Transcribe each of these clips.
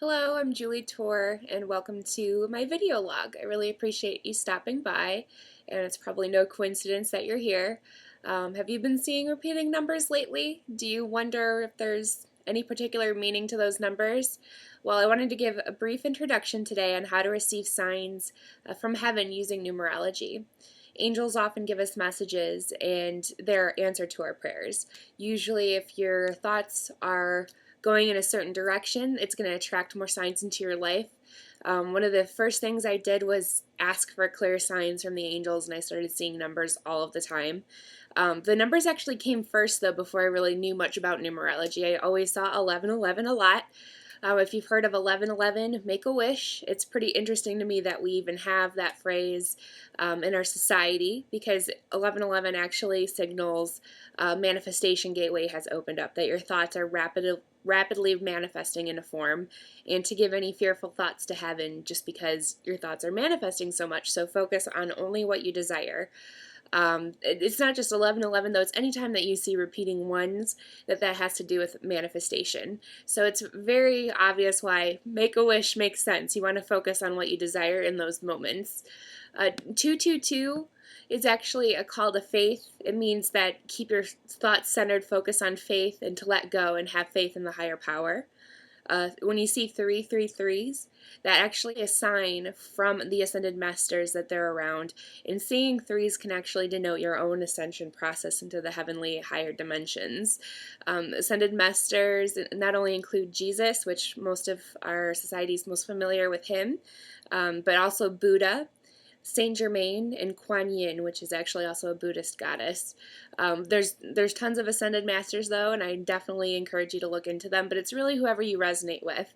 Hello, I'm Julie Tor, and welcome to my video log. I really appreciate you stopping by, and it's probably no coincidence that you're here. Have you been seeing repeating numbers lately? Do you wonder if there's any particular meaning to those numbers? Well, I wanted to give a brief introduction today on how to receive signs from heaven using numerology. Angels often give us messages and they're answer to our prayers. Usually if your thoughts are going in a certain direction, it's going to attract more signs into your life. One of the first things I did was ask for clear signs from the angels, and I started seeing numbers all of the time. The numbers actually came first, though, before I really knew much about numerology. I always saw 1111 a lot. If you've heard of 1111, make a wish. It's pretty interesting to me that we even have that phrase in our society, because 1111 actually signals manifestation gateway has opened up, that your thoughts are rapidly manifesting in a form, and to give any fearful thoughts to heaven just because your thoughts are manifesting so much. So focus on only what you desire. It's not just 1111 though, it's anytime that you see repeating ones that has to do with manifestation. So it's very obvious why make a wish makes sense. You want to focus on what you desire in those moments. 222 is actually a call to faith. It means that keep your thoughts centered, focus on faith, and to let go and have faith in the higher power. When you see 333s, that actually a sign from the ascended masters that they're around. And seeing threes can actually denote your own ascension process into the heavenly higher dimensions. Ascended masters not only include Jesus, which most of our society is most familiar with him, but also Buddha, Saint Germain, and Kuan Yin, which is actually also a Buddhist goddess. There's tons of ascended masters though, and I definitely encourage you to look into them, but it's really whoever you resonate with.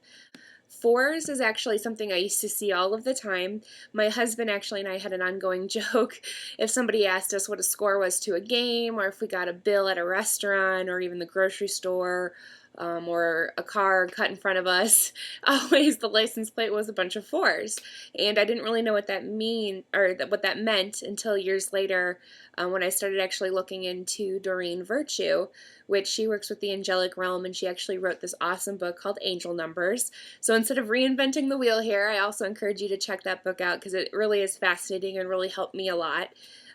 Fours is actually something I used to see all of the time. My husband actually and I had an ongoing joke. If somebody asked us what a score was to a game, or if we got a bill at a restaurant, or even the grocery store, or a car cut in front of us, always the license plate was a bunch of fours. And I didn't really know what that what that meant until years later, when I started actually looking into Doreen Virtue, which she works with the angelic realm, and she actually wrote this awesome book called Angel Numbers. So instead of reinventing the wheel here, I also encourage you to check that book out because it really is fascinating and really helped me a lot.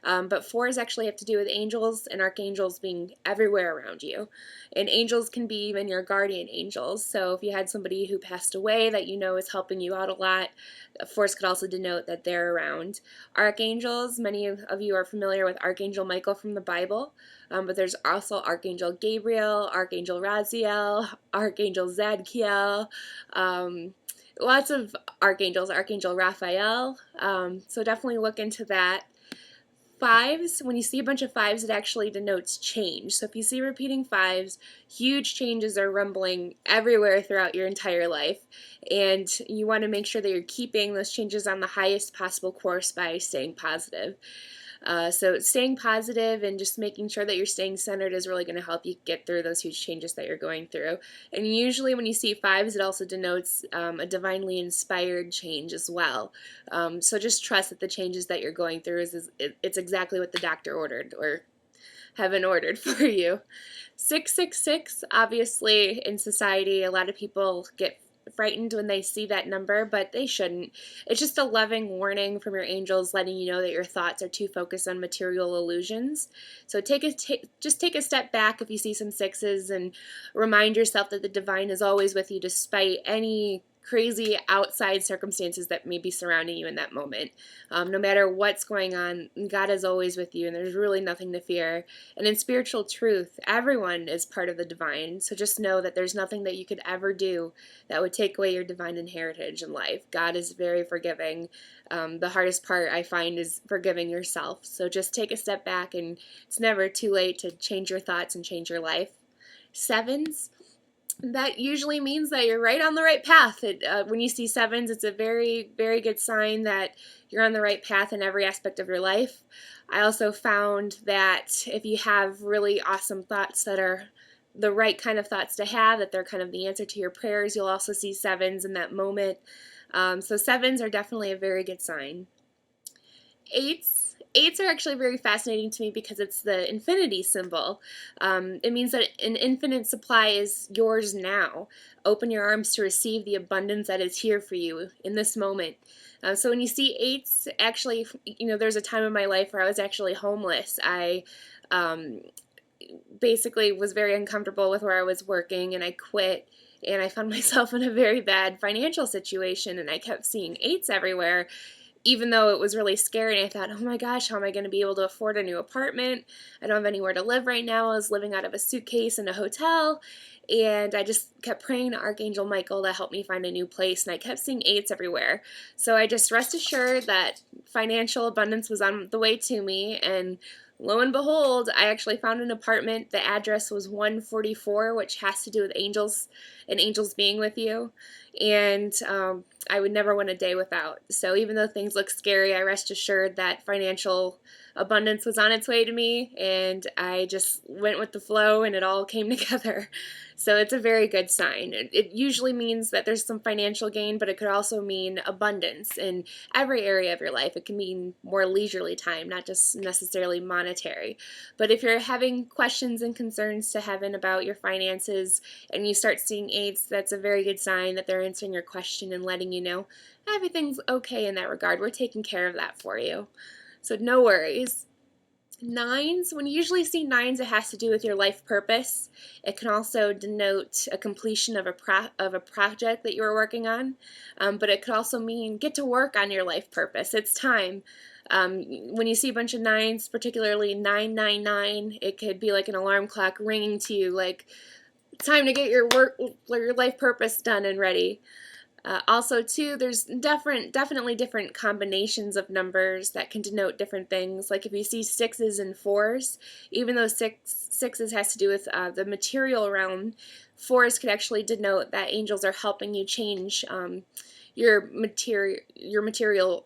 But fours actually have to do with angels and archangels being everywhere around you. And angels can be even your guardian angels. So if you had somebody who passed away that you know is helping you out a lot, fours could also denote that they're around. Archangels, many of you are familiar with Archangel Michael from the Bible, but there's also Archangel Gabriel, Archangel Raziel, Archangel Zadkiel, lots of archangels, Archangel Raphael, so definitely look into that. Fives, when you see a bunch of fives, it actually denotes change. So if you see repeating fives, huge changes are rumbling everywhere throughout your entire life. And you want to make sure that you're keeping those changes on the highest possible course by staying positive. So staying positive and just making sure that you're staying centered is really going to help you get through those huge changes that you're going through. And usually when you see fives, it also denotes a divinely inspired change as well. So just trust that the changes that you're going through it's exactly what the doctor ordered or heaven ordered for you. 666, obviously in society, a lot of people get frightened when they see that number, but they shouldn't. It's just a loving warning from your angels letting you know that your thoughts are too focused on material illusions. So just take a step back if you see some sixes and remind yourself that the divine is always with you despite any crazy outside circumstances that may be surrounding you in that moment. No matter what's going on, God is always with you, and there's really nothing to fear. And in spiritual truth, everyone is part of the divine, so just know that there's nothing that you could ever do that would take away your divine heritage in life. God is very forgiving. The hardest part I find is forgiving yourself. So just take a step back, and it's never too late to change your thoughts and change your life. Sevens, that usually means that you're right on the right path. When you see sevens, it's a very, very good sign that you're on the right path in every aspect of your life. I also found that if you have really awesome thoughts that are the right kind of thoughts to have, that they're kind of the answer to your prayers, you'll also see sevens in that moment. So sevens are definitely a very good sign. Eights, eights are actually very fascinating to me because it's the infinity symbol. It means that an infinite supply is yours now. Open your arms to receive the abundance that is here for you in this moment. So when you see eights, actually, there's a time in my life where I was actually homeless. I basically was very uncomfortable with where I was working, and I quit. And I found myself in a very bad financial situation, and I kept seeing eights everywhere, even though it was really scary. And I thought, oh my gosh, how am I going to be able to afford a new apartment? I don't have anywhere to live right now. I was living out of a suitcase in a hotel, and I just kept praying to Archangel Michael to help me find a new place, and I kept seeing eights everywhere. So I just rest assured that financial abundance was on the way to me, and lo and behold, I actually found an apartment. The address was 144, which has to do with angels and angels being with you. And I would never want a day without. So even though things look scary, I rest assured that financial abundance was on its way to me, and I just went with the flow, and it all came together. So it's a very good sign. It usually means that there's some financial gain, but it could also mean abundance in every area of your life. It can mean more leisurely time, not just necessarily monetary. But if you're having questions and concerns to heaven about your finances and you start seeing eights, that's a very good sign that they're answering your question and letting you know everything's okay in that regard. We're taking care of that for you. So no worries. Nines, when you usually see nines, it has to do with your life purpose. It can also denote a completion of a project that you were working on, but it could also mean get to work on your life purpose. It's time. When you see a bunch of nines, particularly 999, it could be like an alarm clock ringing to you, like time to get your life purpose done and ready. Also, too, there's definitely different combinations of numbers that can denote different things. Like if you see sixes and fours, even though sixes has to do with the material realm, fours could actually denote that angels are helping you change your material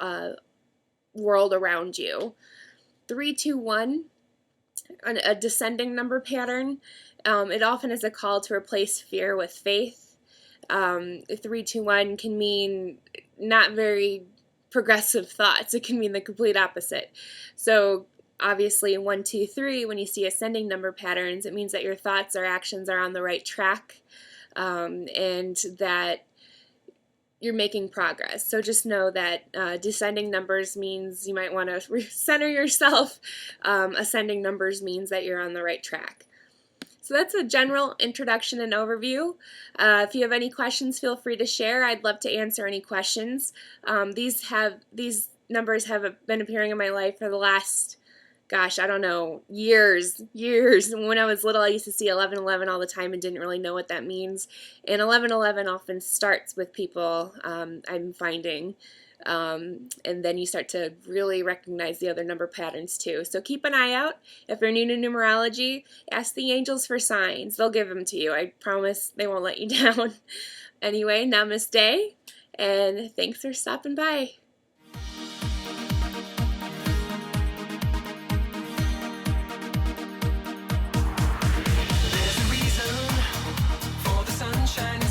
world around you. 321, a descending number pattern. It often is a call to replace fear with faith. 321 can mean not very progressive thoughts. It can mean the complete opposite. So obviously 1, 2, 3, when you see ascending number patterns, it means that your thoughts or actions are on the right track, and that you're making progress. So just know that descending numbers means you might want to center yourself. Ascending numbers means that you're on the right track. So that's a general introduction and overview. If you have any questions, feel free to share. I'd love to answer any questions. These numbers have been appearing in my life for the last, gosh, I don't know, years. When I was little, I used to see 1111 all the time and didn't really know what that means. And 1111 often starts with people, I'm finding. And then you start to really recognize the other number patterns too. So keep an eye out. If you're new to numerology, ask the angels for signs. They'll give them to you. I promise they won't let you down. Anyway, namaste, and thanks for stopping by. There's a reason for the sunshine.